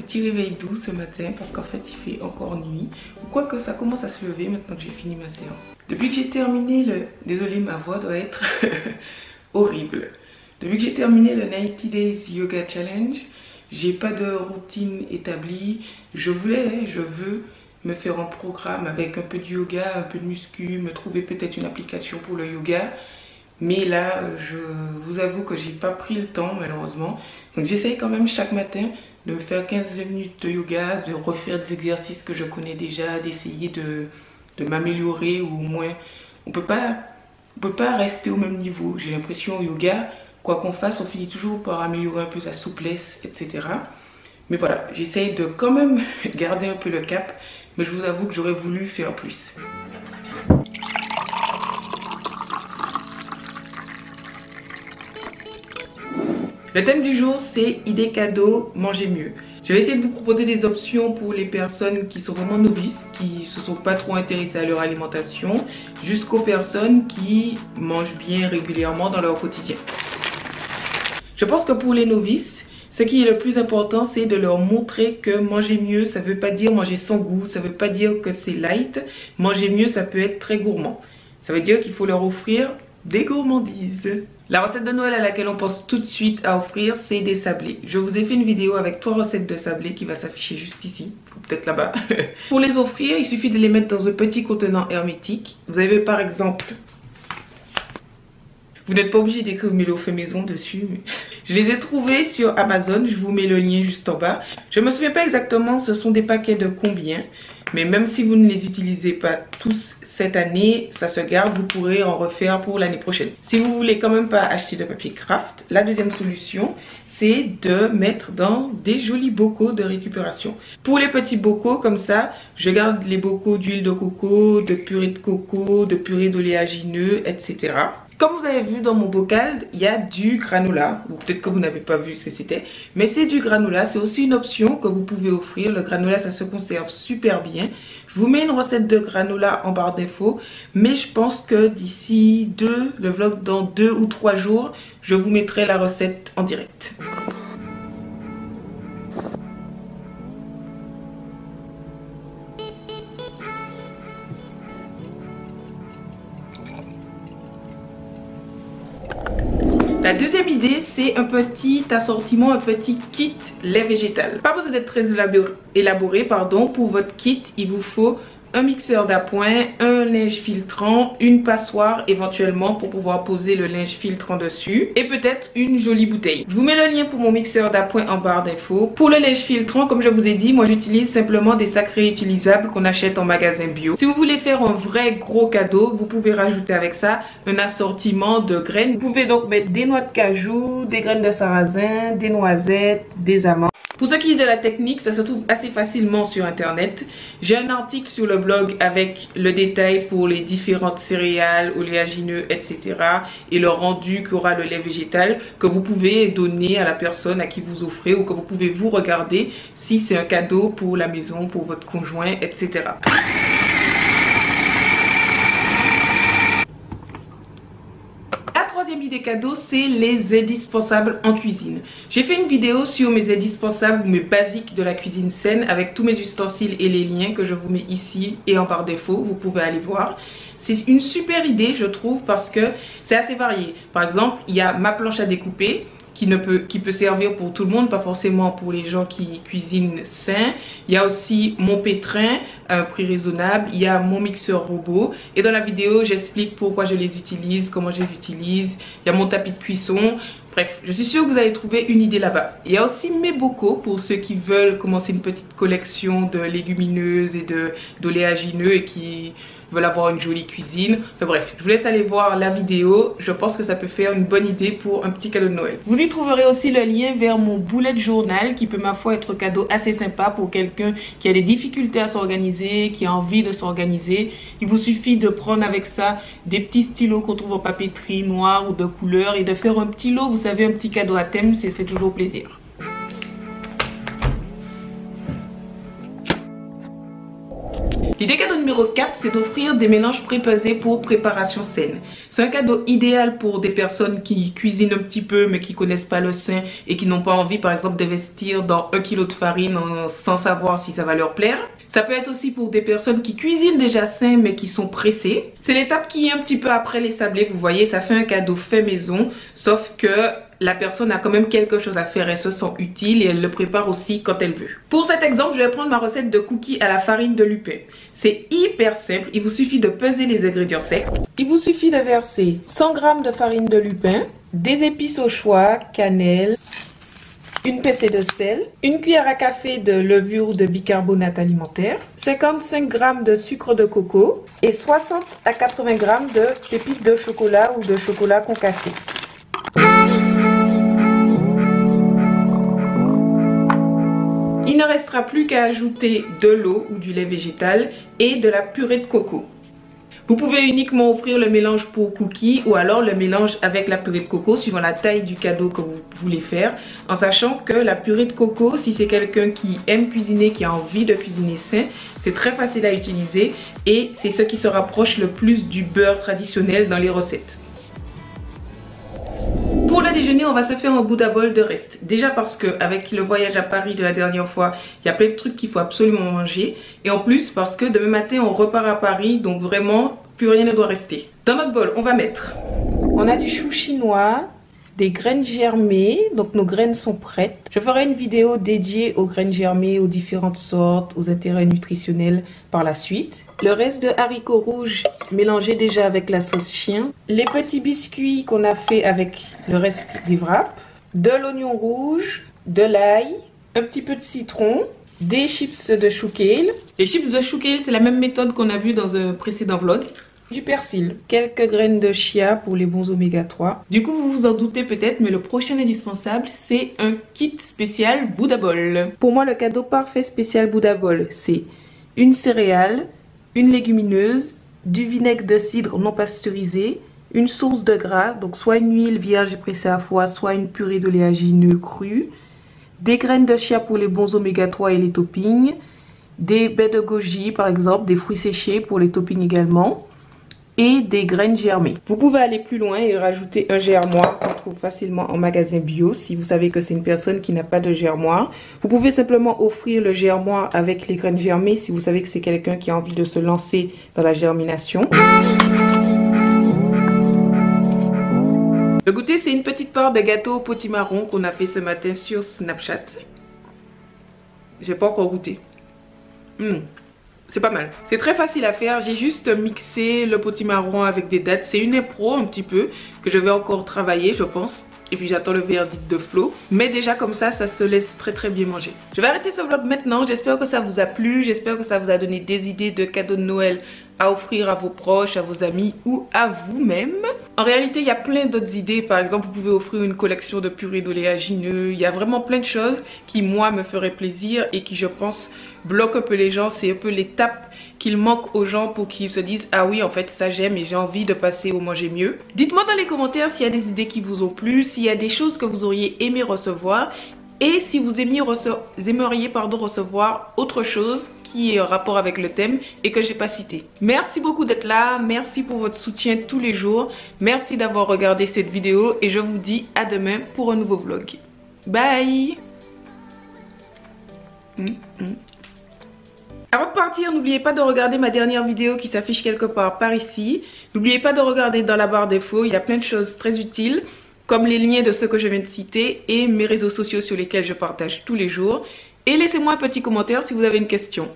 petit réveil doux ce matin parce qu'en fait il fait encore nuit. Quoique ça commence à se lever maintenant que j'ai fini ma séance. Depuis que j'ai terminé le... Désolée, ma voix doit être horrible. Depuis que j'ai terminé le 90 Days Yoga Challenge, j'ai pas de routine établie. Je veux me faire un programme avec un peu de yoga, un peu de muscu, me trouver peut-être une application pour le yoga. Mais là, je vous avoue que j'ai pas pris le temps malheureusement. Donc j'essaye quand même chaque matin de me faire 15-20 minutes de yoga, de refaire des exercices que je connais déjà, d'essayer de m'améliorer, ou au moins on peut pas rester au même niveau. J'ai l'impression au yoga, quoi qu'on fasse, on finit toujours par améliorer un peu sa souplesse, etc. Mais voilà, j'essaye de quand même garder un peu le cap, mais je vous avoue que j'aurais voulu faire plus. Le thème du jour, c'est idées cadeaux, manger mieux. Je vais essayer de vous proposer des options pour les personnes qui sont vraiment novices, qui ne se sont pas trop intéressées à leur alimentation, jusqu'aux personnes qui mangent bien régulièrement dans leur quotidien. Je pense que pour les novices, ce qui est le plus important, c'est de leur montrer que manger mieux, ça ne veut pas dire manger sans goût, ça ne veut pas dire que c'est light. Manger mieux, ça peut être très gourmand. Ça veut dire qu'il faut leur offrir des gourmandises. La recette de Noël à laquelle on pense tout de suite à offrir, c'est des sablés. Je vous ai fait une vidéo avec 3 recettes de sablés qui va s'afficher juste ici, ou peut-être là-bas. Pour les offrir, il suffit de les mettre dans un petit contenant hermétique. Vous avez par exemple... Vous n'êtes pas obligé d'écrire Mélo fait maison dessus. Mais... Je les ai trouvés sur Amazon, je vous mets le lien juste en bas. Je ne me souviens pas exactement, ce sont des paquets de combien. Mais même si vous ne les utilisez pas tous cette année, ça se garde, vous pourrez en refaire pour l'année prochaine. Si vous voulez quand même pas acheter de papier craft, la deuxième solution, c'est de mettre dans des jolis bocaux de récupération. Pour les petits bocaux comme ça, je garde les bocaux d'huile de coco, de purée de coco, de purée d'oléagineux, etc. Comme vous avez vu dans mon bocal, il y a du granola, ou peut-être que vous n'avez pas vu ce que c'était, mais c'est du granola, c'est aussi une option que vous pouvez offrir. Le granola, ça se conserve super bien. Je vous mets une recette de granola en barre d'infos, mais je pense que d'ici le vlog dans 2 ou 3 jours, je vous mettrai la recette en direct. La deuxième idée, c'est un petit assortiment, un petit kit lait végétal. Pas besoin d'être très élaboré, pardon. Pour votre kit, il vous faut un mixeur d'appoint, un linge filtrant, une passoire éventuellement pour pouvoir poser le linge filtrant dessus et peut-être une jolie bouteille. Je vous mets le lien pour mon mixeur d'appoint en barre d'infos. Pour le linge filtrant, comme je vous ai dit, moi j'utilise simplement des sacs réutilisables qu'on achète en magasin bio. Si vous voulez faire un vrai gros cadeau, vous pouvez rajouter avec ça un assortiment de graines. Vous pouvez donc mettre des noix de cajou, des graines de sarrasin, des noisettes, des amandes. Pour ce qui est de la technique, ça se trouve assez facilement sur internet. J'ai un article sur le blog avec le détail pour les différentes céréales, oléagineux, etc. et le rendu qu'aura le lait végétal que vous pouvez donner à la personne à qui vous offrez ou que vous pouvez vous regarder si c'est un cadeau pour la maison, pour votre conjoint, etc. Troisième idée cadeau, c'est les indispensables en cuisine. J'ai fait une vidéo sur mes indispensables ou mes basiques de la cuisine saine avec tous mes ustensiles et les liens que je vous mets ici et en barre d'infos, vous pouvez aller voir. C'est une super idée je trouve parce que c'est assez varié. Par exemple, il y a ma planche à découper qui peut servir pour tout le monde, pas forcément pour les gens qui cuisinent sain. Il y a aussi mon pétrin à un prix raisonnable. Il y a mon mixeur robot. Et dans la vidéo, j'explique pourquoi je les utilise, comment je les utilise. Il y a mon tapis de cuisson. Bref, je suis sûre que vous allez trouver une idée là-bas. Il y a aussi mes bocaux pour ceux qui veulent commencer une petite collection de légumineuses et d'oléagineux et qui veulent avoir une jolie cuisine. Bref, je vous laisse aller voir la vidéo. Je pense que ça peut faire une bonne idée pour un petit cadeau de Noël. Vous y trouverez aussi le lien vers mon bullet journal qui peut ma foi être un cadeau assez sympa pour quelqu'un qui a des difficultés à s'organiser, qui a envie de s'organiser. Il vous suffit de prendre avec ça des petits stylos qu'on trouve en papeterie noire ou de couleur et de faire un petit lot, vous savez, un petit cadeau à thème, ça fait toujours plaisir. L'idée cadeau numéro 4, c'est d'offrir des mélanges pré-pesés pour préparation saine. C'est un cadeau idéal pour des personnes qui cuisinent un petit peu mais qui connaissent pas le sain et qui n'ont pas envie par exemple d'investir dans 1 kg de farine sans savoir si ça va leur plaire. Ça peut être aussi pour des personnes qui cuisinent déjà sain mais qui sont pressées. C'est l'étape qui est un petit peu après les sablés, vous voyez, ça fait un cadeau fait maison, sauf que la personne a quand même quelque chose à faire, elle se sent utile et elle le prépare aussi quand elle veut. Pour cet exemple, je vais prendre ma recette de cookies à la farine de lupin. C'est hyper simple, il vous suffit de peser les ingrédients secs. Il vous suffit de verser 100 g de farine de lupin, des épices au choix, cannelle, une pincée de sel, une cuillère à café de levure de bicarbonate alimentaire, 55 g de sucre de coco et 60 à 80 g de pépites de chocolat ou de chocolat concassé. Il ne restera plus qu'à ajouter de l'eau ou du lait végétal et de la purée de coco. Vous pouvez uniquement offrir le mélange pour cookies ou alors le mélange avec la purée de coco suivant la taille du cadeau que vous voulez faire, en sachant que la purée de coco, si c'est quelqu'un qui aime cuisiner, qui a envie de cuisiner sain, c'est très facile à utiliser et c'est ce qui se rapproche le plus du beurre traditionnel dans les recettes. Pour le déjeuner, on va se faire un Buddha Bowl de reste. Déjà parce que avec le voyage à Paris de la dernière fois, il y a plein de trucs qu'il faut absolument manger. Et en plus parce que demain matin, on repart à Paris, donc vraiment, plus rien ne doit rester. Dans notre bol, on va mettre... On a du chou chinois, des graines germées, donc nos graines sont prêtes. Je ferai une vidéo dédiée aux graines germées, aux différentes sortes, aux intérêts nutritionnels par la suite. Le reste de haricots rouges mélangés déjà avec la sauce chien. Les petits biscuits qu'on a fait avec le reste des wraps. De l'oignon rouge, de l'ail, un petit peu de citron, des chips de chou kale. Les chips de chou kale, c'est la même méthode qu'on a vue dans un précédent vlog. Du persil, quelques graines de chia pour les bons oméga 3. Du coup, vous vous en doutez peut-être, mais le prochain indispensable, c'est un kit spécial Buddha Bowl. Pour moi, le cadeau parfait spécial Buddha Bowl, c'est une céréale, une légumineuse, du vinaigre de cidre non pasteurisé, une source de gras, donc soit une huile vierge pressée à foie, soit une purée d'oléagineux cru, des graines de chia pour les bons oméga 3 et les toppings, des baies de goji par exemple, des fruits séchés pour les toppings également, et des graines germées. Vous pouvez aller plus loin et rajouter un germoir qu'on trouve facilement en magasin bio si vous savez que c'est une personne qui n'a pas de germoir. Vous pouvez simplement offrir le germoir avec les graines germées si vous savez que c'est quelqu'un qui a envie de se lancer dans la germination. Le goûter, c'est une petite part de gâteau au potimarron qu'on a fait ce matin sur Snapchat. J'ai pas encore goûté. C'est pas mal. C'est très facile à faire. J'ai juste mixé le potimarron avec des dattes. C'est une impro un petit peu que je vais encore travailler, je pense. Et puis j'attends le verdict de Flo. Mais déjà comme ça se laisse très bien manger. Je vais arrêter ce vlog maintenant. J'espère que ça vous a plu. J'espère que ça vous a donné des idées de cadeaux de Noël à offrir à vos proches, à vos amis ou à vous-même. En réalité, il y a plein d'autres idées. Par exemple, vous pouvez offrir une collection de purée d'oléagineux. Il y a vraiment plein de choses qui, moi, me feraient plaisir et qui, je pense, bloquent un peu les gens. C'est un peu l'étape qu'il manque aux gens pour qu'ils se disent « Ah oui, en fait, ça j'aime et j'ai envie de passer au manger mieux ». Dites-moi dans les commentaires s'il y a des idées qui vous ont plu, s'il y a des choses que vous auriez aimé recevoir et si vous aimeriez recevoir autre chose qui est en rapport avec le thème et que j'ai pas cité. Merci beaucoup d'être là, merci pour votre soutien tous les jours, merci d'avoir regardé cette vidéo et je vous dis à demain pour un nouveau vlog. Bye. Avant de partir, n'oubliez pas de regarder ma dernière vidéo qui s'affiche quelque part par ici. N'oubliez pas de regarder dans la barre d'infos, il y a plein de choses très utiles, comme les liens de ce que je viens de citer et mes réseaux sociaux sur lesquels je partage tous les jours. Et laissez-moi un petit commentaire si vous avez une question.